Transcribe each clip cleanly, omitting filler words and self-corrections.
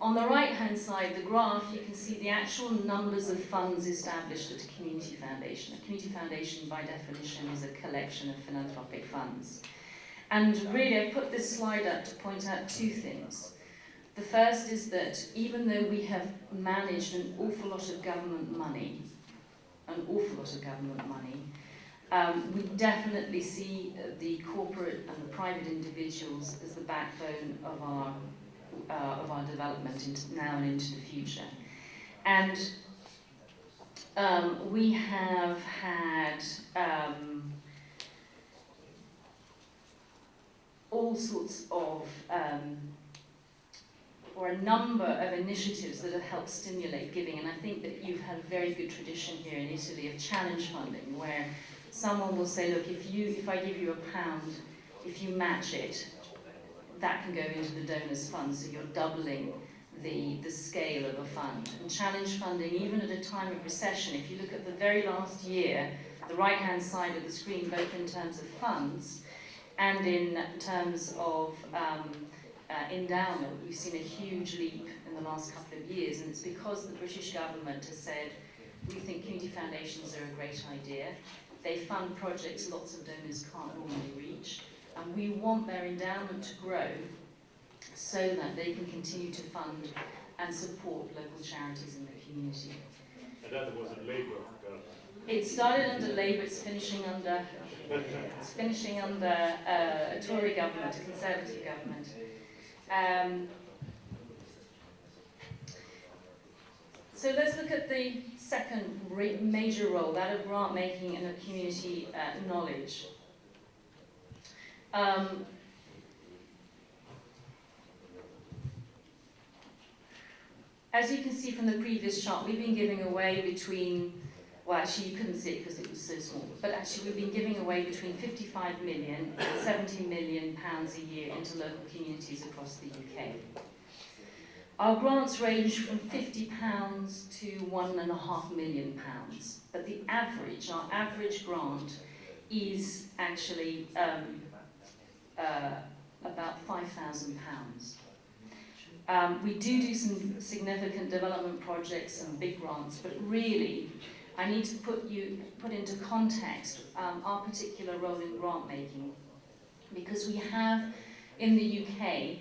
On the right-hand side, the graph, you can see the actual numbers of funds established at a community foundation. A community foundation, by definition, is a collection of philanthropic funds. And really, I put this slide up to point out two things. The first is that even though we have managed an awful lot of government money, we definitely see the corporate and the private individuals as the backbone of our development now and into the future. And we have had all sorts of, or a number of initiatives that have helped stimulate giving. And I think that you've had a very good tradition here in Italy of challenge funding, where someone will say, look, if I give you £1, if you match it, that can go into the donor's fund, so you're doubling the scale of a fund. And challenge funding, even at a time of recession, if you look at the very last year, the right-hand side of the screen, both in terms of funds and in terms of endowment, we've seen a huge leap in the last couple of years, and it's because the British government has said, we think community foundations are a great idea. They fund projects lots of donors can't normally reach, and we want their endowment to grow so that they can continue to fund and support local charities in the community. And that was a Labour government. It started under Labour, it's finishing under a Tory government, a Conservative government. So let's look at the second major role, that of grant making and of community knowledge. As you can see from the previous chart, we've been giving away between, well actually you couldn't see it because it was so small, but actually we've been giving away between 55 million and 70 million pounds a year into local communities across the UK. Our grants range from £50 to £1.5 million, but the average, our average grant is actually about £5,000. We do some significant development projects and big grants, but really, I need to put into context our particular role in grant making, because we have in the UK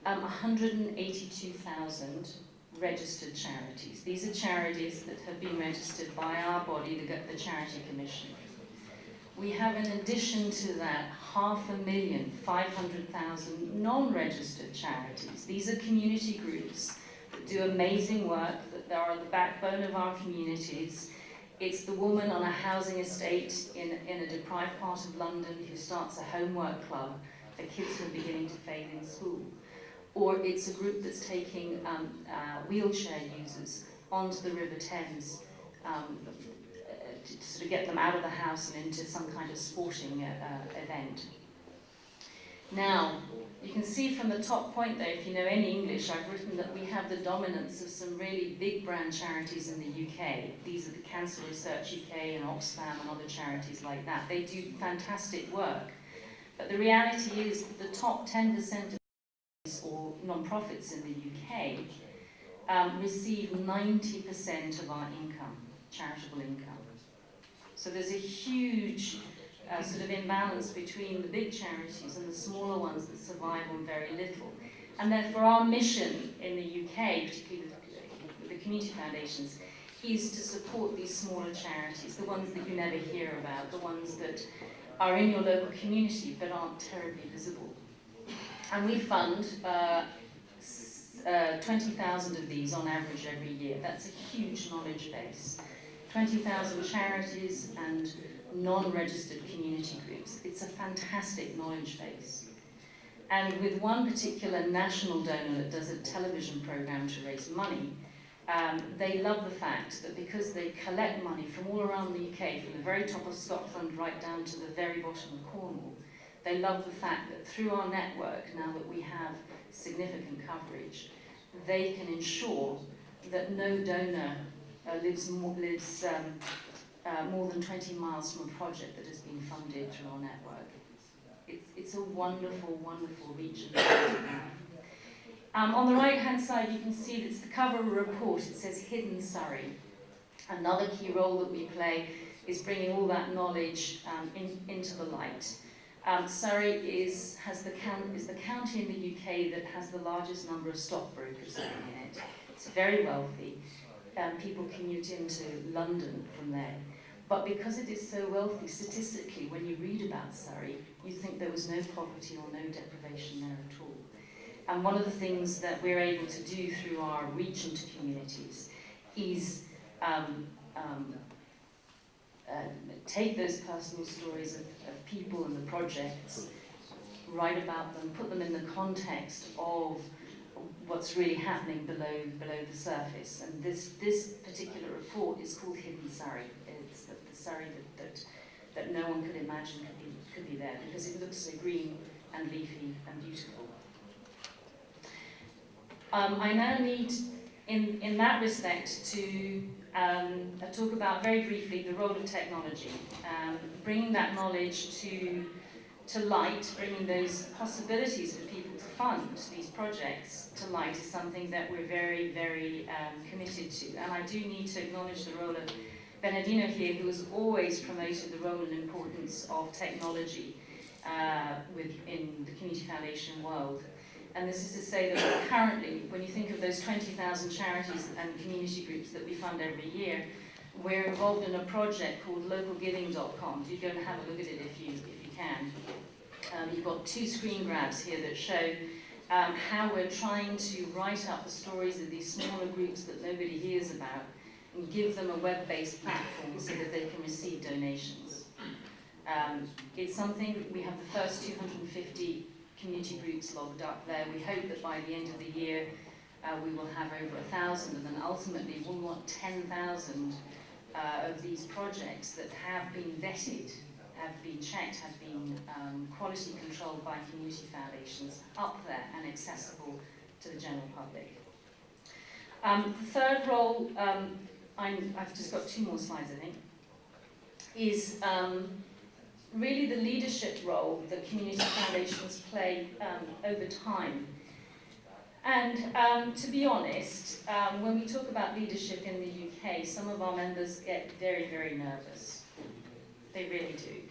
182,000 registered charities. These are charities that have been registered by our body, the Charity Commission. We have, in addition to that, 500,000 non-registered charities. These are community groups that do amazing work, that are the backbone of our communities. It's the woman on a housing estate in a deprived part of London who starts a homework club for kids who are beginning to fail in school. Or it's a group that's taking wheelchair users onto the River Thames to sort of get them out of the house and into some kind of sporting event. Now, you can see from the top point there, if you know any English, I've written that we have the dominance of some really big brand charities in the UK. These are the Cancer Research UK and Oxfam and other charities like that. They do fantastic work. But the reality is that the top 10% or non-profits in the UK receive 90% of our income, charitable income. So there's a huge sort of imbalance between the big charities and the smaller ones that survive on very little. And therefore our mission in the UK, particularly with the community foundations, is to support these smaller charities, the ones that you never hear about, the ones that are in your local community but aren't terribly visible. And we fund 20,000 of these on average every year. That's a huge knowledge base. 20,000 charities and non-registered community groups. It's a fantastic knowledge base. And with one particular national donor that does a television program to raise money, they love the fact that because they collect money from all around the UK, from the very top of Scotland right down to the very bottom of Cornwall, they love the fact that through our network, now that we have significant coverage, they can ensure that no donor lives more than 20 miles from a project that has been funded through our network. It's a wonderful, wonderful reach. On the right-hand side, you can see that's the cover of a report. It says Hidden Surrey. Another key role that we play is bringing all that knowledge into the light. Surrey is the county in the UK that has the largest number of stockbrokers living in it. It's very wealthy. People commute into London from there. But because it is so wealthy, statistically, when you read about Surrey, you think there was no poverty or no deprivation there at all. And one of the things that we're able to do through our reach into communities is take those personal stories of people and the projects, write about them, put them in the context of what's really happening below the surface. And this particular report is called Hidden Surrey. It's the Surrey that no one could imagine could be there, because it looks so green and leafy and beautiful. I now need, in that respect, to talk about very briefly the role of technology, bringing that knowledge to light, bringing those possibilities for people to fund these projects to light is something that we're very, very committed to. And I do need to acknowledge the role of Bernardino here, who has always promoted the role and importance of technology within the Community Foundation world. And this is to say that currently, when you think of those 20,000 charities and community groups that we fund every year, we're involved in a project called localgiving.com. You go and have a look at it if you can. You've got 2 screen grabs here that show how we're trying to write up the stories of these smaller groups that nobody hears about and give them a web-based platform so that they can receive donations. It's something, we have the first 250 community groups logged up there. We hope that by the end of the year we will have over 1,000, and then ultimately we'll want 10,000 of these projects that have been vetted, have been checked, have been quality controlled by community foundations up there and accessible to the general public. The third role, I've just got 2 more slides I think, is really the leadership role that community foundations play over time. And to be honest, when we talk about leadership in the UK, some of our members get very, very nervous. They really do.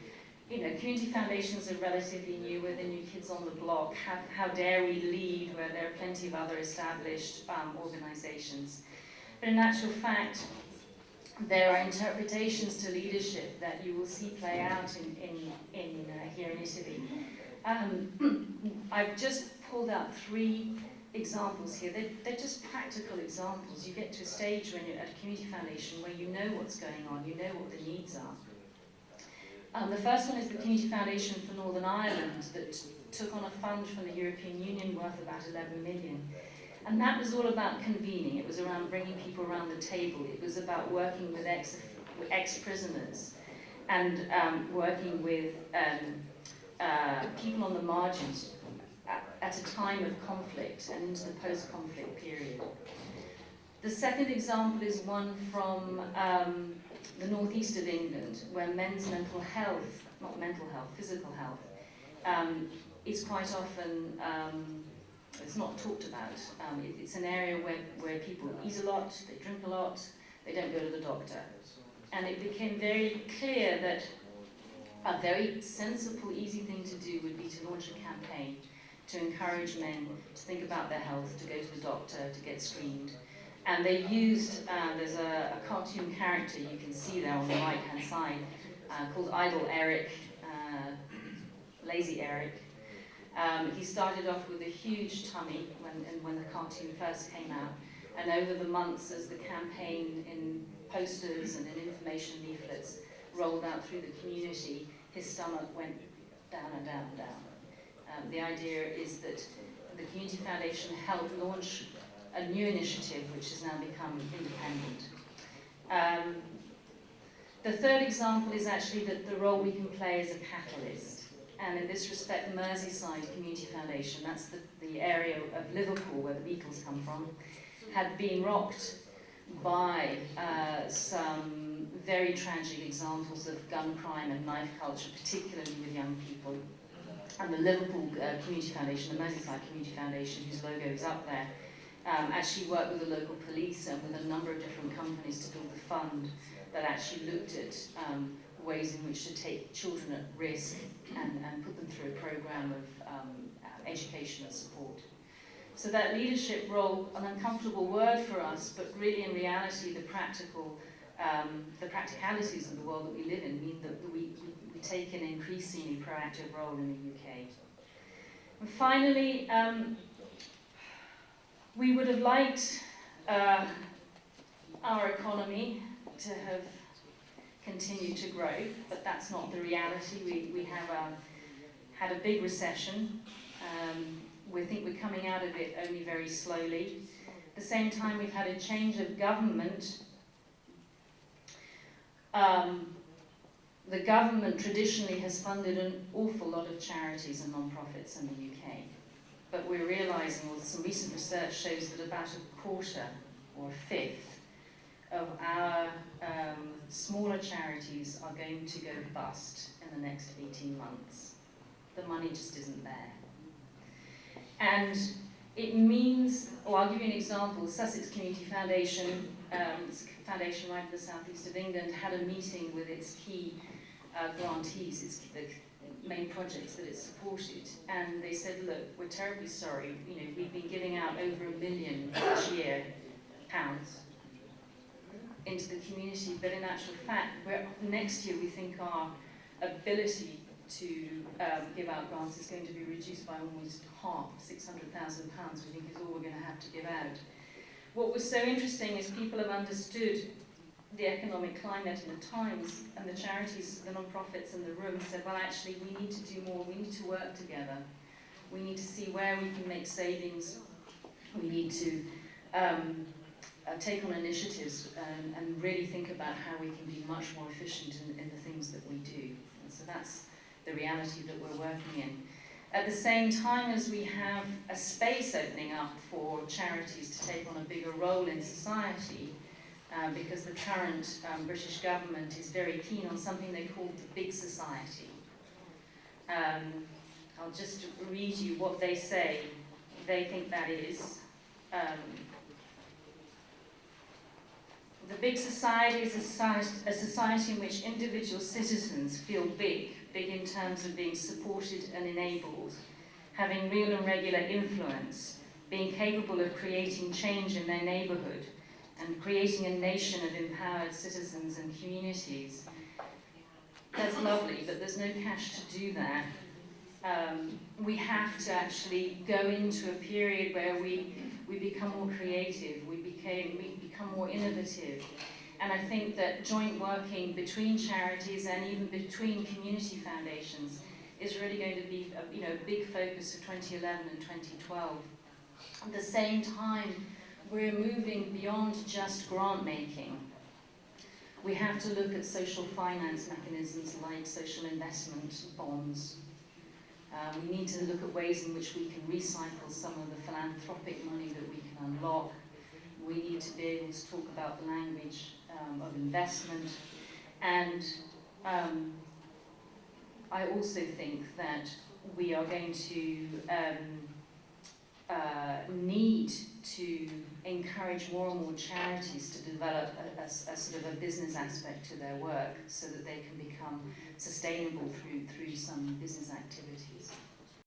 You know, community foundations are relatively new. We're the new kids on the block. How dare we lead where there are plenty of other established organisations? But in actual fact, there are interpretations to leadership that you will see play out here in Italy. I've just pulled out 3 examples here. They're just practical examples. You get to a stage when you're at a community foundation where you know what's going on, you know what the needs are. The first one is the Community Foundation for Northern Ireland that took on a fund from the European Union worth about 11 million. And that was all about convening. It was around bringing people around the table. It was about working with ex-prisoners and working with people on the margins at a time of conflict and into the post-conflict period. The second example is one from the northeast of England, where men's mental health, not mental health, physical health, is quite often it's not talked about. It's an area where people eat a lot, they drink a lot, they don't go to the doctor. And it became very clear that a very sensible, easy thing to do would be to launch a campaign to encourage men to think about their health, to go to the doctor, to get screened. And they used, there's a cartoon character you can see there on the right-hand side called Idle Eric, Lazy Eric. He started off with a huge tummy when the cartoon first came out, and over the months as the campaign in posters and in information leaflets rolled out through the community, his stomach went down and down and down. The idea is that the Community Foundation helped launch a new initiative which has now become independent. The third example is actually that the role we can play as a catalyst. And in this respect, Merseyside Community Foundation, that's the area of Liverpool where the Beatles come from, had been rocked by some very tragic examples of gun crime and knife culture, particularly with young people. and the Liverpool Community Foundation, the Merseyside Community Foundation, whose logo is up there, actually worked with the local police and with a number of different companies to build a fund that actually looked at ways in which to take children at risk and put them through a program of education and support. So that leadership role, an uncomfortable word for us, but really in reality the practicalities of the world that we live in mean that we take an increasingly proactive role in the UK. And finally, we would have liked our economy to have continued to grow, but that's not the reality. We have had a big recession. We think we're coming out of it only very slowly. At the same time, we've had a change of government. The government traditionally has funded an awful lot of charities and non-profits in the UK. But we're realising, or some recent research shows, that about a quarter or a fifth of our smaller charities are going to go bust in the next 18 months. The money just isn't there. And it means, I'll give you an example. The Sussex Community Foundation, it's a foundation right in the southeast of England, had a meeting with its key grantees, the main projects that it supported, and they said, look, we're terribly sorry, we've been giving out over £1 million each year, pounds, into the community, but in actual fact, next year we think our ability to give out grants is going to be reduced by almost half, £600,000 we think is all we're going to have to give out. What was so interesting is people have understood the economic climate and the times, and the charities, the non-profits in the room said, well actually we need to do more, we need to work together, we need to see where we can make savings, we need to take on initiatives and really think about how we can be much more efficient in the things that we do. And so that's the reality that we're working in. At the same time as we have a space opening up for charities to take on a bigger role in society, because the current British government is very keen on something they call the big society. I'll just read you what they say they think that is. The big society is a society in which individual citizens feel big in terms of being supported and enabled, having real and regular influence, being capable of creating change in their neighbourhood, and creating a nation of empowered citizens and communities. That's lovely, but there's no cash to do that. We have to actually go into a period where we become more creative, we become more innovative. And I think that joint working between charities and even between community foundations is really going to be a big focus for 2011 and 2012. At the same time, we're moving beyond just grant making. We have to look at social finance mechanisms like social investment bonds. We need to look at ways in which we can recycle some of the philanthropic money that we can unlock. We need to be able to talk about the language of investment. And I also think that we are going to need to encourage more and more charities to develop a sort of a business aspect to their work so that they can become sustainable through some business activities.